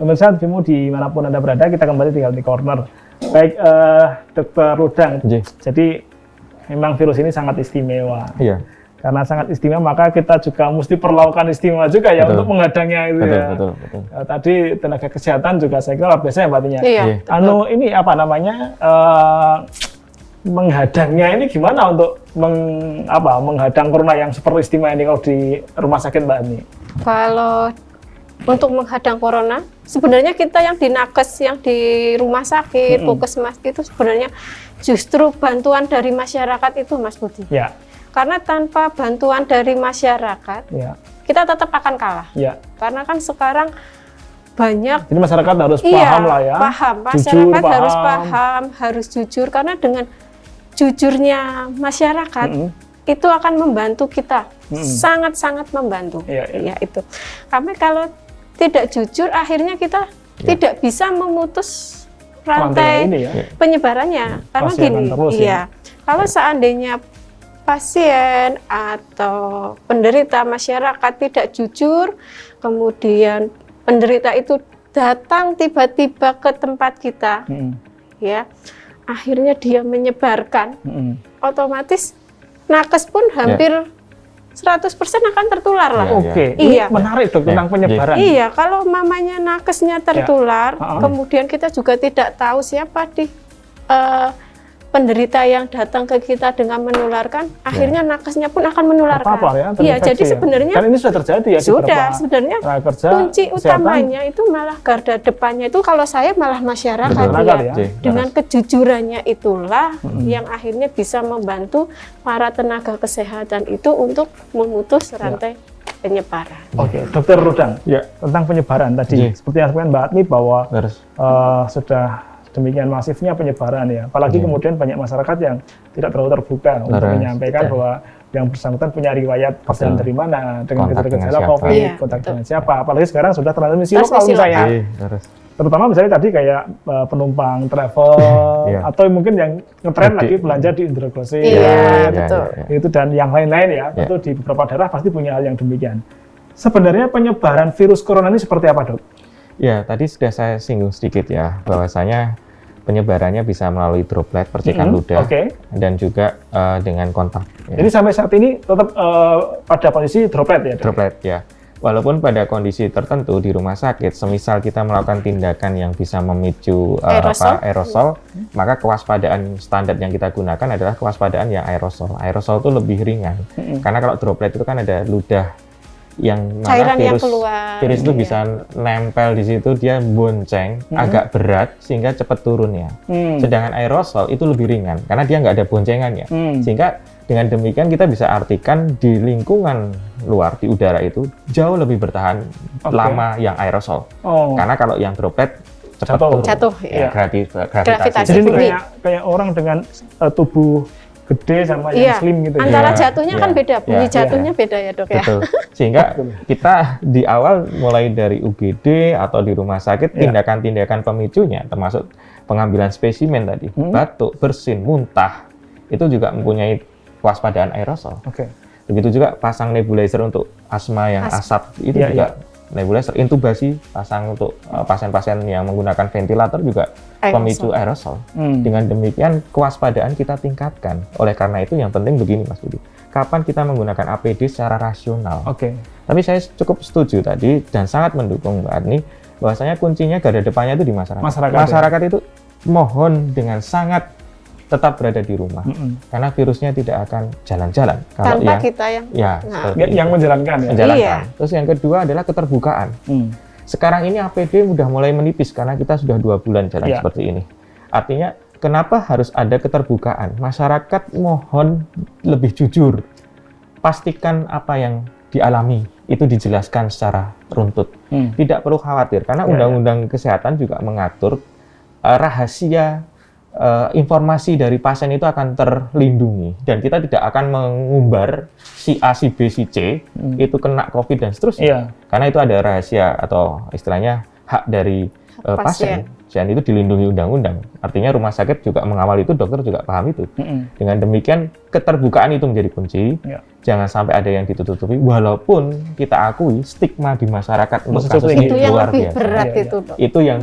Pemirsa TVMU dimanapun Anda berada, kita kembali di Healthy Corner. Baik, Dr. Rudang. Jadi memang virus ini sangat istimewa. Iya. Karena sangat istimewa, maka kita juga mesti perlakukan istimewa juga ya untuk menghadangnya itu ya. Betul. Tadi tenaga kesehatan juga saya kira luar biasa ya Mbak Tia. Iya. Ini apa namanya? Menghadangnya ini gimana untuk menghadang corona yang super istimewa ini kalau di rumah sakit Mbak Ani? Kalau untuk menghadang corona, sebenarnya kita yang di nakes, yang di rumah sakit, puskesmas itu sebenarnya justru bantuan dari masyarakat itu, Mas Budi. Ya. Karena tanpa bantuan dari masyarakat, kita tetap akan kalah. Ya. Karena kan sekarang banyak. Jadi masyarakat harus paham lah ya. Paham. Masyarakat harus paham, harus jujur. Karena dengan jujurnya masyarakat itu akan membantu kita, sangat-sangat membantu. Ya itu. Kami kalau tidak jujur, akhirnya kita tidak bisa memutus rantai ini, penyebarannya. Karena gini, kalau seandainya pasien atau penderita masyarakat tidak jujur, kemudian penderita itu datang tiba-tiba ke tempat kita, ya, akhirnya dia menyebarkan, otomatis nakes pun hampir 100% akan tertular lah. Oke, ini menarik dok tentang penyebaran. Iya, kalau mamanya nakesnya tertular, kemudian kita juga tidak tahu siapa di penderita yang datang ke kita dengan menularkan, akhirnya nakesnya pun akan menularkan. Iya, jadi sebenarnya kan ini sudah terjadi ya. Sebenarnya kunci utamanya itu malah garda depannya itu kalau saya malah masyarakat ya. Dengan kejujurannya itulah yang akhirnya bisa membantu para tenaga kesehatan itu untuk memutus rantai penyebaran. Oke, Dokter Rudang, tentang penyebaran tadi, seperti yang disampaikan Mbak Atmi bahwa sudah demikian masifnya penyebaran ya, apalagi kemudian banyak masyarakat yang tidak terlalu terbuka untuk menyampaikan bahwa yang bersangkutan punya riwayat perjalanan dari mana, dengan gejala COVID, kontak dengan siapa, apalagi sekarang sudah transmisi lokal misalnya, terutama misalnya tadi kayak penumpang travel atau mungkin yang ngetren lagi belanja di Indogrosir, itu dan yang lain-lain ya, itu di beberapa daerah pasti punya hal yang demikian. Sebenarnya penyebaran virus corona ini seperti apa dok? Ya, tadi sudah saya singgung sedikit ya, bahwasanya penyebarannya bisa melalui droplet, percikan ludah, dan juga dengan kontak. Jadi sampai saat ini tetap pada kondisi droplet ya? Droplet ya. Walaupun pada kondisi tertentu di rumah sakit, semisal kita melakukan tindakan yang bisa memicu aerosol, maka kewaspadaan standar yang kita gunakan adalah kewaspadaan yang aerosol. Aerosol itu lebih ringan, karena kalau droplet itu kan ada ludah yang mana virus itu bisa nempel di situ, dia bonceng, agak berat sehingga cepat turun ya. Sedangkan aerosol itu lebih ringan karena dia nggak ada boncengannya, sehingga dengan demikian kita bisa artikan di lingkungan luar di udara itu jauh lebih bertahan lama yang aerosol. Karena kalau yang droplet cepat jatuh ya, gravitasi. Jadi kayak orang dengan tubuh gede sama yang slim gitu. Antara jatuhnya kan beda, bunyi jatuhnya beda ya dok ya. Betul. Sehingga kita di awal mulai dari UGD atau di rumah sakit tindakan-tindakan pemicunya termasuk pengambilan spesimen tadi, batuk, bersin, muntah itu juga mempunyai kewaspadaan aerosol. Begitu juga pasang nebulizer untuk asma yang asap itu juga nebulizer, intubasi pasang untuk pasien-pasien yang menggunakan ventilator juga pemicu aerosol. Dengan demikian kewaspadaan kita tingkatkan. Oleh karena itu yang penting begini Mas Budi, kapan kita menggunakan APD secara rasional. Tapi saya cukup setuju tadi dan sangat mendukung Mbak Adni bahwasanya kuncinya garda depannya itu di masyarakat. Masyarakat itu mohon dengan sangat tetap berada di rumah, karena virusnya tidak akan jalan-jalan kalau tanpa kita yang menjalankan. Terus yang kedua adalah keterbukaan. Sekarang ini APD sudah mulai menipis karena kita sudah 2 bulan jalan seperti ini. Artinya kenapa harus ada keterbukaan? Masyarakat mohon lebih jujur, pastikan apa yang dialami itu dijelaskan secara runtut. Tidak perlu khawatir karena Undang-Undang Kesehatan juga mengatur rahasia informasi dari pasien itu akan terlindungi dan kita tidak akan mengumbar si A, si B, si C itu kena COVID dan seterusnya. Karena itu ada rahasia atau istilahnya hak dari pasien. dan itu dilindungi undang-undang. Artinya rumah sakit juga mengawal itu, dokter juga paham itu. Dengan demikian keterbukaan itu menjadi kunci. Jangan sampai ada yang ditutupi, walaupun kita akui stigma di masyarakat untuk kasus ini luar biasa. Berat itu yang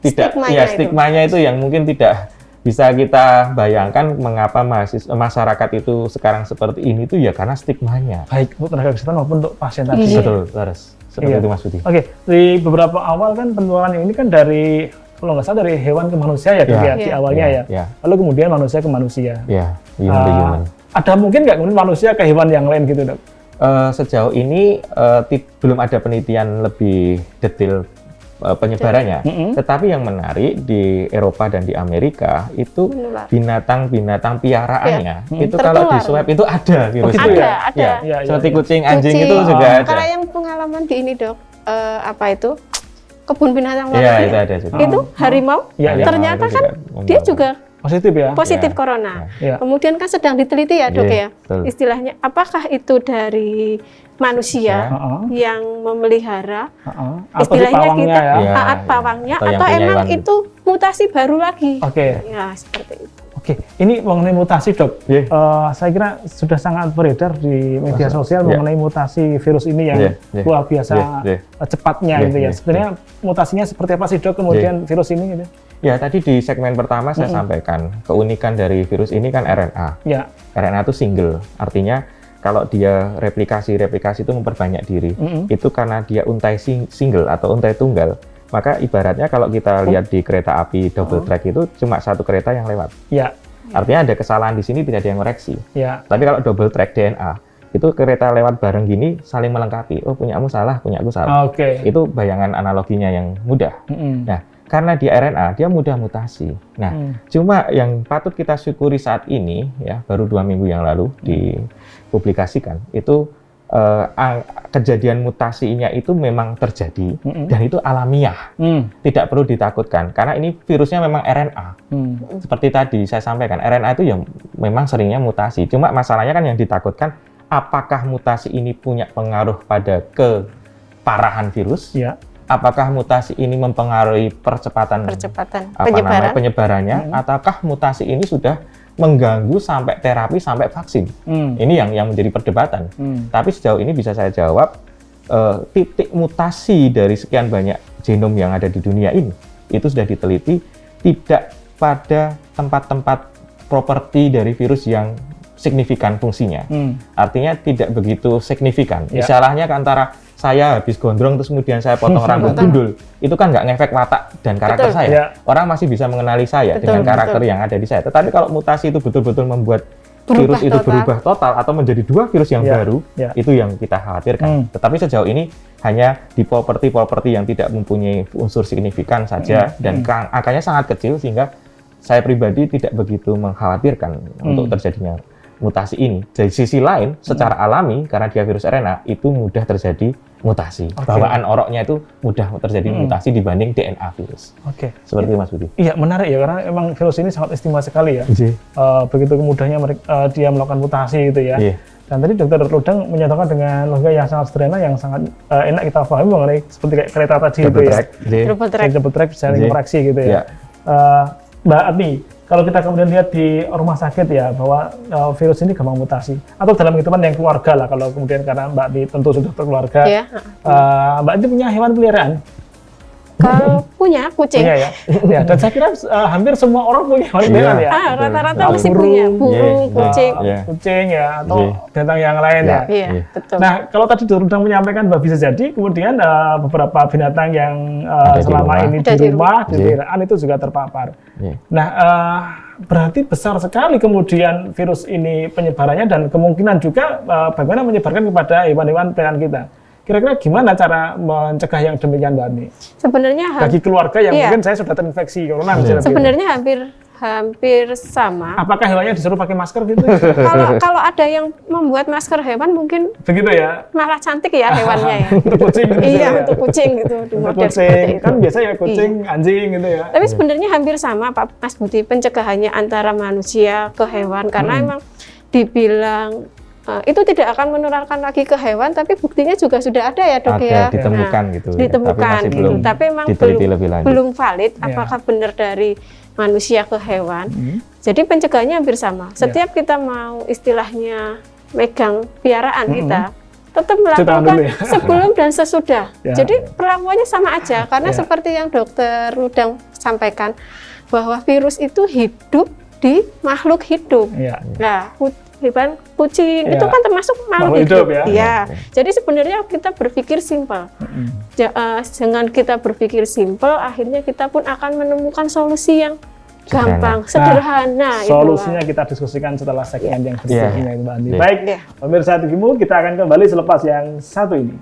tidak, stigmanya itu yang mungkin tidak bisa kita bayangkan mengapa masyarakat itu sekarang seperti ini itu ya karena stigmanya. Baik untuk tenaga kesehatan maupun untuk pasien tadi. Betul, Laras. Seperti itu Mas Budi. Oke, di beberapa awal kan penularan ini kan dari, kalau nggak salah dari hewan ke manusia ya, di awalnya ya. Lalu kemudian manusia ke manusia. Ada mungkin nggak kemudian manusia ke hewan yang lain gitu, Dok? Sejauh ini belum ada penelitian lebih detail penyebarannya. Tetapi yang menarik di Eropa dan di Amerika itu binatang-binatang piaraannya itu kalau di swab itu ada virus. Ada. Seperti kucing, anjing itu juga ada. Kalau yang pengalaman di ini, Dok, apa itu? Kebun binatang itu ada juga. Itu harimau, ternyata kan dia juga positif corona. Kemudian kan sedang diteliti ya, Dok, ya. Istilahnya apakah itu dari manusia yang memelihara, istilahnya kita pawangnya, atau emang itu mutasi baru lagi? Ya, seperti itu. Ini mengenai mutasi, Dok. Saya kira sudah sangat beredar di media sosial mengenai mutasi virus ini yang luar biasa cepatnya gitu ya. Sebenarnya mutasinya seperti apa sih, Dok, kemudian virus ini gitu? Ya, tadi di segmen pertama saya sampaikan keunikan dari virus ini kan RNA. RNA itu single, artinya kalau dia replikasi itu memperbanyak diri. Itu karena dia untai single atau untai tunggal. Maka ibaratnya kalau kita lihat di kereta api double track itu cuma satu kereta yang lewat. Artinya ada kesalahan di sini tidak ada yang koreksi. Tapi kalau double track DNA itu kereta lewat bareng gini saling melengkapi. Oh, punyamu salah, punyaku salah. Itu bayangan analoginya yang mudah. Nah, karena di RNA dia mudah mutasi. Nah, cuma yang patut kita syukuri saat ini ya, baru 2 minggu yang lalu dipublikasikan itu kejadian mutasinya itu memang terjadi dan itu alamiah, tidak perlu ditakutkan karena ini virusnya memang RNA. Seperti tadi saya sampaikan, RNA itu ya memang seringnya mutasi. Cuma masalahnya kan yang ditakutkan apakah mutasi ini punya pengaruh pada keparahan virus? Apakah mutasi ini mempengaruhi percepatan penyebarannya, ataukah mutasi ini sudah mengganggu sampai terapi sampai vaksin? Ini yang menjadi perdebatan. Tapi sejauh ini bisa saya jawab, titik mutasi dari sekian banyak genom yang ada di dunia ini itu sudah diteliti tidak pada tempat-tempat properti dari virus yang signifikan fungsinya. Artinya tidak begitu signifikan. Istilahnya antara saya habis gondrong terus kemudian saya potong rambut gundul, itu kan nggak ngefek watak dan karakter saya. Orang masih bisa mengenali saya dengan karakter yang ada di saya. Tetapi kalau mutasi itu betul-betul membuat virus itu berubah total atau menjadi 2 virus yang baru, itu yang kita khawatirkan. Tetapi sejauh ini hanya di properti yang tidak mempunyai unsur signifikan saja dan angkanya sangat kecil sehingga saya pribadi tidak begitu mengkhawatirkan untuk terjadinya mutasi ini. Dari sisi lain, secara alami karena dia virus RNA itu mudah terjadi mutasi. Bawaan oroknya itu mudah terjadi mutasi dibanding DNA virus. Seperti itu Mas Budi. Iya, menarik ya karena emang virus ini sangat istimewa sekali ya. Begitu mudahnya dia melakukan mutasi gitu ya. Dan tadi Dr. Ludang menyatakan dengan logika yang sangat sederhana yang sangat enak kita pahami mengenai seperti kayak kereta tadi itu ya. Double track bisa koreksi gitu ya. Mbak Adni, kalau kita kemudian lihat di rumah sakit ya bahwa virus ini gampang mutasi atau dalam kehidupan yang keluarga lah, kalau kemudian karena Mbak Adni tentu sudah berkeluarga, Mbak Adni punya hewan peliharaan? Punya kucing. Dan saya kira hampir semua orang punya hewan peliharaan ya. Rata-rata mesti punya burung, kucing ya atau binatang yang lain ya. Betul. Nah, kalau tadi Dr. Ludang menyampaikan bahwa bisa jadi kemudian beberapa binatang yang selama ini di rumah, di peliharaan itu juga terpapar. Nah, berarti besar sekali kemudian virus ini penyebarannya dan kemungkinan juga bagaimana menyebarkan kepada hewan-hewan peliharaan kita. Kira-kira gimana cara mencegah yang demikian, Mbak Ani? Sebenarnya bagi keluarga yang mungkin saya sudah terinfeksi corona misalnya. Sebenarnya hampir sama. Apakah hewannya disuruh pakai masker gitu? Kalau ada yang membuat masker hewan mungkin begitu ya. Malah cantik ya hewannya ya. Untuk kucing gitu. Iya, untuk kucing gitu. Untuk kucing kan biasanya kucing, anjing gitu ya. Tapi sebenarnya hampir sama Pak Mas Budi pencegahannya antara manusia ke hewan karena emang dibilang itu tidak akan menularkan lagi ke hewan, tapi buktinya juga sudah ada ya dok ya. Ditemukan gitu. Ditemukan tapi gitu. Tapi memang belum valid apakah benar dari manusia ke hewan. Jadi pencegahannya hampir sama. Setiap kita mau istilahnya megang piaraan kita, tetap melakukan sebelum dan sesudah. Jadi perlakuannya sama aja, karena seperti yang dokter Ludang sampaikan, bahwa virus itu hidup di makhluk hidup. Nah, hewan kucing itu kan termasuk makhluk hidup. Jadi sebenarnya kita berpikir simpel. Dengan kita berpikir simpel, akhirnya kita pun akan menemukan solusi yang gampang, sederhana. Solusinya kita diskusikan setelah segmen yang berikutnya, Mbak Andi. Baik, pemirsa TVMU, kita akan kembali selepas yang satu ini.